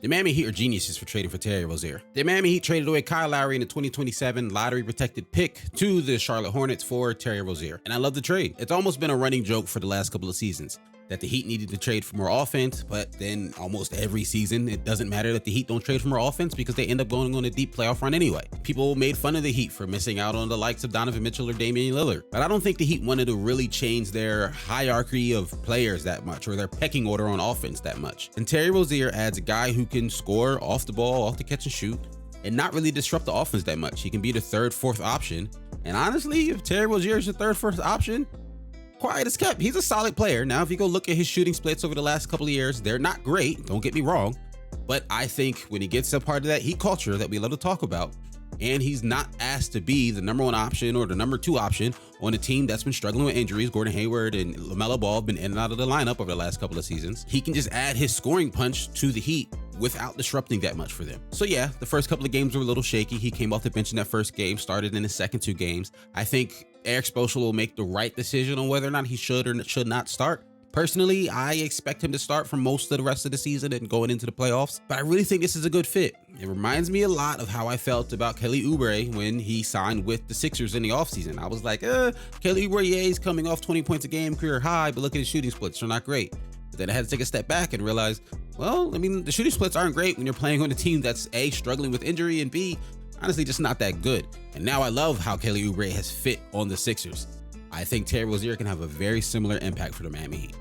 The Miami Heat are geniuses for trading for Terry Rozier. The Miami Heat traded away Kyle Lowry in the 2027 lottery-protected pick to the Charlotte Hornets for Terry Rozier. And I love the trade. It's almost been a running joke for the last couple of seasons that the Heat needed to trade for more offense, but then almost every season, it doesn't matter that the Heat don't trade for more offense because they end up going on a deep playoff run anyway. People made fun of the Heat for missing out on the likes of Donovan Mitchell or Damian Lillard, but I don't think the Heat wanted to really change their hierarchy of players that much or their pecking order on offense that much. And Terry Rozier adds a guy who can score off the ball, off the catch and shoot, and not really disrupt the offense that much. He can be the third, fourth option. And honestly, if Terry Rozier is the third, fourth option, quiet as kept. He's a solid player. Now, if you go look at his shooting splits over the last couple of years, they're not great. Don't get me wrong. But I think when he gets a part of that Heat culture that we love to talk about, and he's not asked to be the number one option or the number two option on a team that's been struggling with injuries. Gordon Hayward and LaMelo Ball have been in and out of the lineup over the last couple of seasons. He can just add his scoring punch to the Heat without disrupting that much for them. So yeah, the first couple of games were a little shaky. He came off the bench in that first game, started in the second two games. I think Eric Spoelstra will make the right decision on whether or not he should or should not start. Personally, I expect him to start for most of the rest of the season and going into the playoffs, but I really think this is a good fit. It reminds me a lot of how I felt about Kelly Oubre when he signed with the Sixers in the offseason. I was like, Kelly Oubre, yeah, he's coming off 20 points a game, career high, but look at his shooting splits, they're not great. But then I had to take a step back and realize, well, I mean, the shooting splits aren't great when you're playing on a team that's A, struggling with injury, and B, honestly, just not that good. And now I love how Kelly Oubre has fit on the Sixers. I think Terry Rozier can have a very similar impact for the Miami Heat.